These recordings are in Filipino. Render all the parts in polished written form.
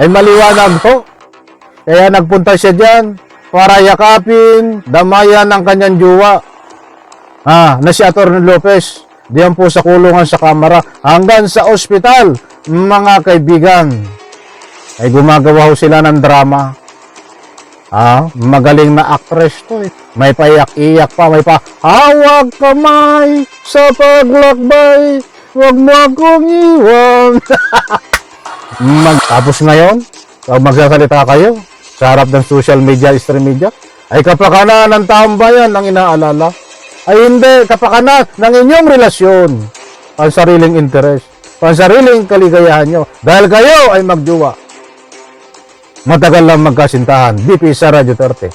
ay maliwanag ho. Kaya nagpunta siya dyan para yakapin, damayan ang kanyang jowa. Na si Atty. Lopez. Diyan po sa kulungan sa kamera hanggang sa ospital, mga kaibigan. Ay gumagawa ho sila ng drama. Magaling na actress to eh. May paiyak-iyak pa, may pa hawag kamay sa paglakbay, wag mo akong iwan. Tapos ngayon, pag magsasalita kayo sa harap ng social media, stream media, ay kapakanan ng taong bayan ang inaalala. Ay hindi, kapakanan ng inyong relasyon, pansariling interes, pansariling kaligayahan nyo. Dahil kayo ay magjowa. Matagal lang magkasintahan, BP Sara Duterte.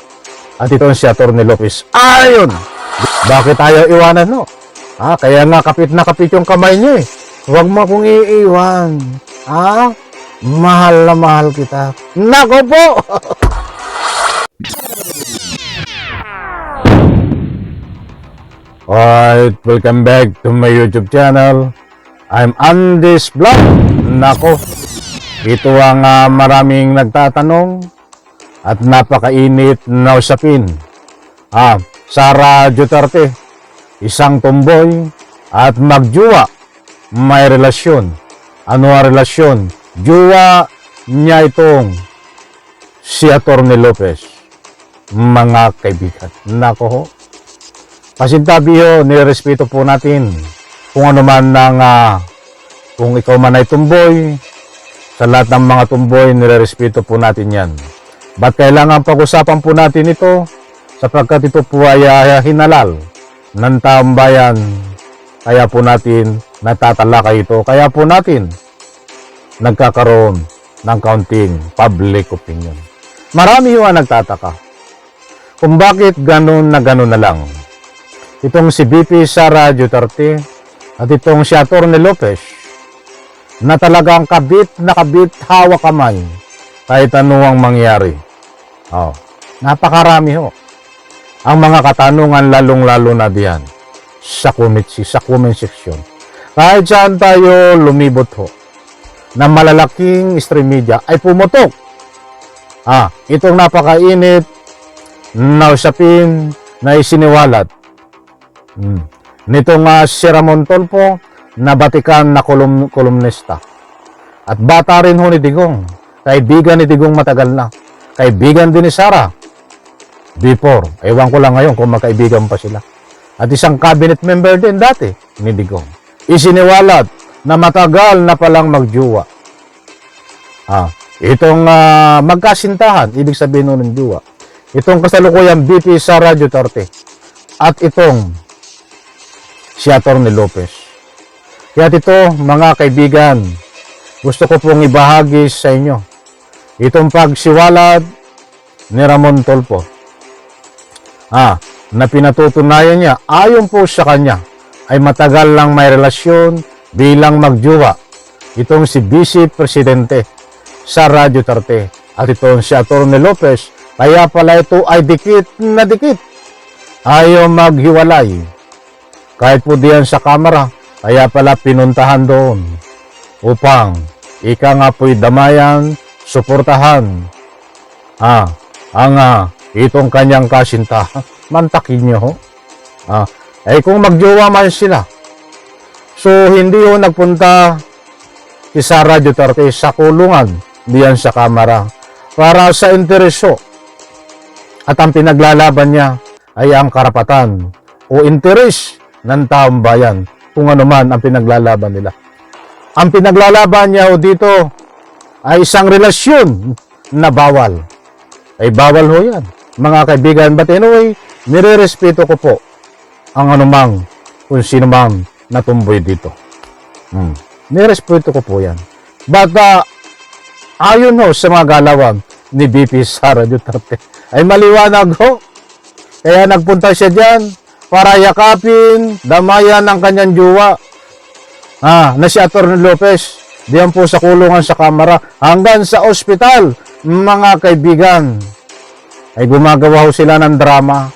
At ito si Atty. Lopez. Ayun! Bakit tayo iwanan, no? Kaya nga kapit na kapit yung kamay nyo eh. Huwag mo akong iiwan. Mahal na mahal kita. Nako po! Alright, welcome back to my YouTube channel. I'm Andy's Vlog. Nako, ito ang maraming nagtatanong at napakainit na usapin. Sara Duterte, isang tomboy at magjowa, may relasyon. Ano ang relasyon? Jowa niya itong si Atty. Lopez. Mga kaibigan. Nako ho. Pasintabi ho, nirespeto po natin kung ano man ng kung ikaw man ay tomboy. Sa lahat ng mga tumboy, nirerespeto po natin yan. Ba't kailangan pag-usapan po natin ito? Sapagkat ito po ay hinalal ng taong bayan. Kaya po natin natatalakay ito. Kaya po natin nagkakaroon ng kaunting public opinion. Marami yung nagtataka kung bakit ganun na lang. Itong si BP Sara Duterte at itong si Atty. Lopez na talagang kabit, hawak kamay kahit ano ang mangyari. Napakarami ho. Ang mga katanungan lalong-lalo na diyan sa comment section. Kahit saan tayo lumibot ho na malalaking stream media ay pumutok. Itong napakainit na usapin na isiniwalat nitong si Ramon Tulfo na Batikan na kolumnista. At bata rin ho ni Digong. Kaibigan ni Digong matagal na. Kaibigan din ni Sara. Before. Ewan ko lang ngayon kung magkaibigan pa sila. At isang cabinet member din dati ni Digong. Isiniwalat na matagal na palang magjowa. Itong magkasintahan, ibig sabihin nun ng jowa. Itong kasalukuyang BP Sara Duterte. At itong si Atty. Lopez. Kaya ito, mga kaibigan, gusto ko pong ibahagi sa inyo itong pagsiwalat ni Ramon Tulfo. Na pinatutunayan niya, ayon po sa kanya, ay matagal lang may relasyon bilang magjowa. Itong si Vice Presidente Sara Duterte at itong si Atty. Lopez, kaya pala ito ay dikit na dikit. Ayaw maghiwalay. Kahit po diyan sa kamera, kaya pala pinuntahan doon upang ika nga po'y damayan, suportahan itong kanyang kasinta. Mantakin nyo ho. Kung magjowa man sila, so hindi ho nagpunta si Sara Duterte sa kulungan diyan sa kamera para sa intereso. At ang pinaglalaban niya ay ang karapatan o interes ng taong bayan. Kung ano man ang pinaglalaban nila. Ang pinaglalaban niya o dito ay isang relasyon na bawal. Ay bawal ho yan, mga kaibigan. But anyway, nirerespeto ko po ang anumang kung sino mang natumboy dito. Nirerespeto ko po yan. But ayon ho sa mga galawan ni BP Sara Duterte, ay maliwanag ho. Kaya nagpunta siya dyan para yakapin, damayan ang kanyang jowa. Na si Atty. Lopez. Diyan po sa kulungan sa kamera hanggang sa ospital, mga kaibigan. Ay gumagawa ho sila ng drama.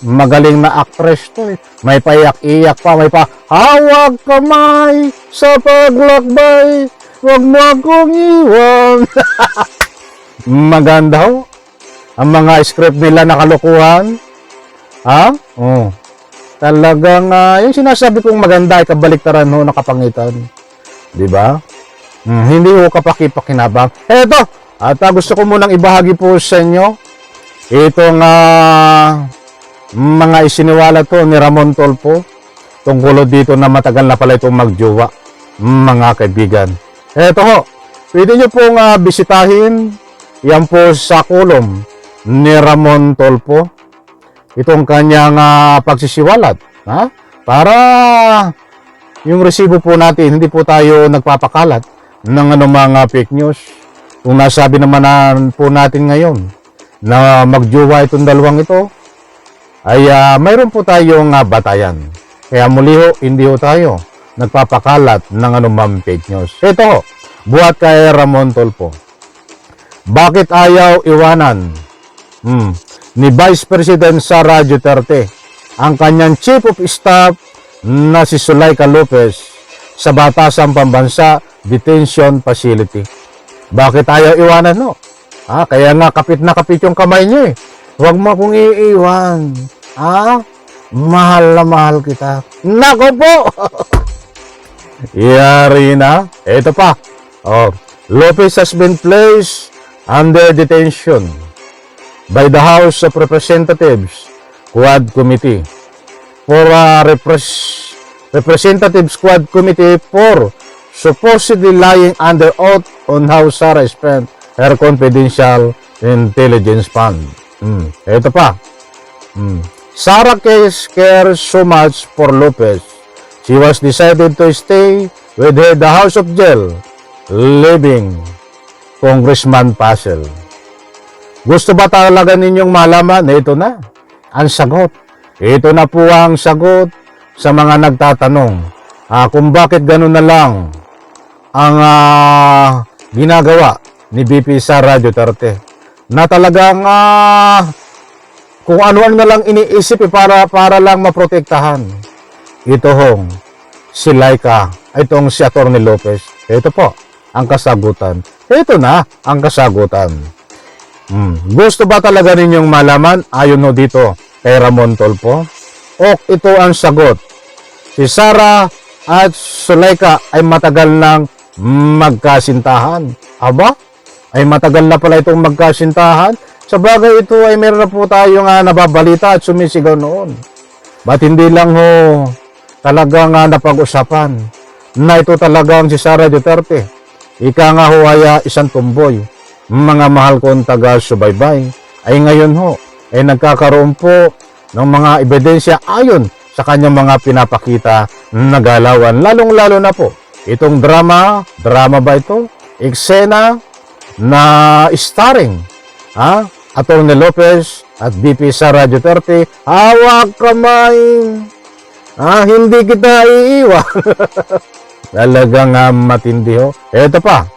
Magaling na actress to eh. May paiyak-iyak pa, may pa hawag kamay sa paglakbay, Huwag mo akong iwan. Maganda ho. Ang mga script nila na kalokohan. Ha? Oh. Talagang yung sinasabi kong maganda ay kabaliktaran ho na kapangitan. Di ba? Hindi ho kapaki-pakinabang. Eto, at gusto ko munang ibahagi po sa inyo itong mga isiniwala to ni Ramon Tulfo tungkol dito na matagal na pala itong magjowa, mga kaibigan. Eto ho, pwede nyo pong bisitahin yan po sa kolom ni Ramon Tulfo itong kanyang pagsisiwalat, ha? Para yung resibo po natin, hindi po tayo nagpapakalat ng anumang fake news. Kung nasabi naman po natin ngayon na magjowa itong dalawang ito, ay mayroon po tayong batayan. Kaya muli ho, hindi ho tayo nagpapakalat ng anumang fake news. Ito ho, buhat kay Ramon Tulfo. Bakit ayaw iwanan ni Vice President Sara Duterte ang kanyang Chief of Staff na si Zuleika Lopez sa Batasan Pambansa Detention Facility? Bakit ayaw iwanan, no? Kaya nga kapit na kapit yung kamay niyo eh. Huwag mo akong iiwan. Mahal na mahal kita. Nako po! Yari na. Ito pa. Lopez has been placed under detention by the House of Representatives Quad Committee for Representative Squad Committee for supposedly lying under oath on how Sara spent her confidential intelligence fund. Ito pa. Sara cares so much for Lopez. She was decided to stay with her the House of Jail, leaving Congressman Pasel. Gusto ba talaga ninyong malaman? Ito na ang sagot. Ito na po ang sagot sa mga nagtatanong kung bakit gano'n na lang ang ginagawa ni VP Sara Duterte. Na talagang kung ano-ano na lang iniisip para lang maprotektahan. Ito hong si Laika, itong si Atty. Lopez. Ito po ang kasagutan. Ito na ang kasagutan. Gusto ba talaga ninyong malaman ayon no dito kay Ramon Tulfo? O ito ang sagot. Si Sara at Zuleika ay matagal nang magkasintahan. Aba? Ay matagal na pala itong magkasintahan? Sa bagay ito ay meron na po tayong nababalita at sumisigaw noon. Ba't hindi lang ho talagang napag-usapan na ito talagang si Sara Duterte? Ika nga ho ay isang tumboy. Mga mahal kong taga-subaybay ay ngayon ho ay nagkakaroon po ng mga ebidensya ayon sa kanyang mga pinapakita na galawan. Lalong-lalo na po itong drama ba ito? Eksena na starring Atty. Lopez at VP Sara Duterte. Hawak kamay, hindi kita iiwan. Talagang matindi ho. Eto pa.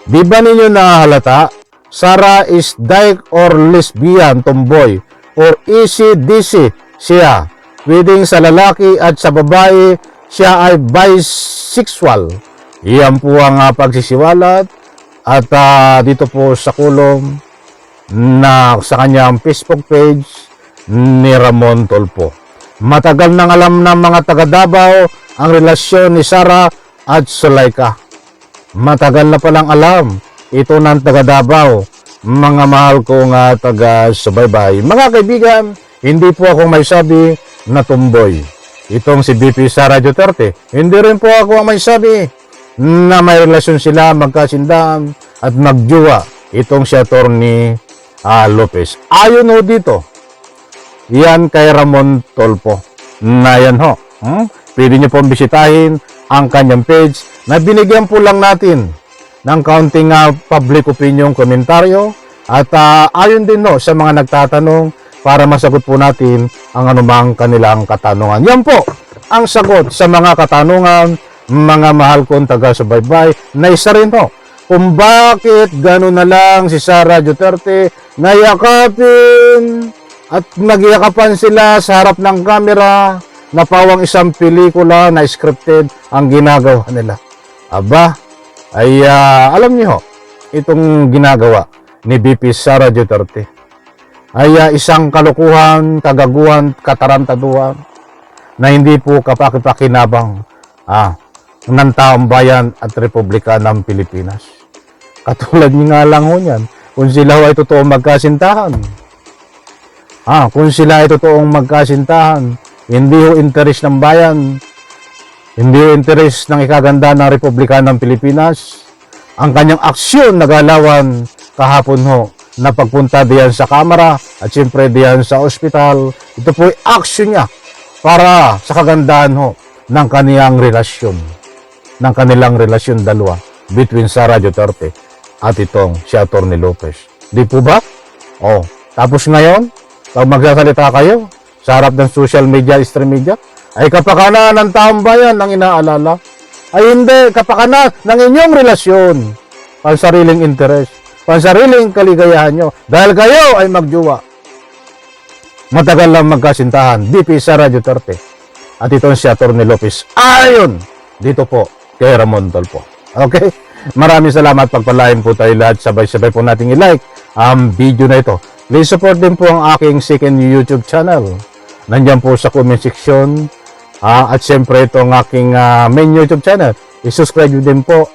Di ba ninyo nahalata? Sara is dyke or lesbian, tomboy, or easy-disi siya. Pwedeng sa lalaki at sa babae, siya ay bisexual. Iyan po ang pagsisiwalat at dito po sa kolom na sa kanyang Facebook page ni Ramon Tulfo. Matagal nang alam ng mga taga Davao ang relasyon ni Sara at Zuleika. Matagal na palang alam ito ng taga Davao, mga mahal kong taga-subaybay. Mga kaibigan, hindi po ako may sabi na tumboy itong si VP Sara Duterte. Hindi rin po ako ang may sabi na may relasyon sila, magkasindahan at magjowa itong si Atty. Lopez. Ayon ho dito, yan kay Ramon Tulfo na yan ho. Pwede nyo pong bisitahin ang kanyang page na binigyan po lang natin ng kaunting public opinion komentaryo at ayon din no sa mga nagtatanong para masagot po natin ang anumang kanilang katanungan. Yan po ang sagot sa mga katanungan, mga mahal kong taga-subaybay, na isa rin ho kung bakit gano'n na lang si Sara Duterte nayakapin at nagyakapan sila sa harap ng kamera na pawang isang pelikula na scripted ang ginagawa nila. Aba, ay alam niyo ho, itong ginagawa ni VP Sara Duterte ay isang kalukuhan, kagaguhan, katarantaduhan na hindi po kapakipakinabang ng taong bayan at Republika ng Pilipinas. Katulad niyo nga lang ho niyan, kung sila ay totoong magkasintahan. Kung sila ay totoong magkasintahan, hindi ho interes ng bayan, hindi ho interes ng ikaganda ng Republika ng Pilipinas, ang kanyang aksyon na galawan kahapon ho, na pagpunta diyan sa kamera at siyempre diyan sa ospital, ito po ay aksyon niya para sa kagandahan ho ng kaniyang relasyon, ng kanilang relasyon dalawa between Sara Duterte at itong si Atty. Lopez. Di po ba? Tapos ngayon, pag magsasalita kayo sa harap ng social media, stream media, ay kapakanan ng taong bayan ang inaalala. Ay hindi, kapakanan ng inyong relasyon, pansariling interes, pansariling kaligayahan nyo, dahil kayo ay magjuwa. Matagal lang magkasintahan, VP Sara Duterte at itong si Atty. Lopez. Ayon dito po kay Ramon Tulfo. Okay? Maraming salamat, pagpalain po tayo lahat. Sabay-sabay po nating i-like ang video na ito. Please support din po ang aking second YouTube channel. Nandiyan po sa comment section. At siyempre itong aking main YouTube channel. I-subscribe din po.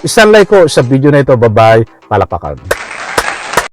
Isang like ko sa video na ito. Bye-bye. Palapakan.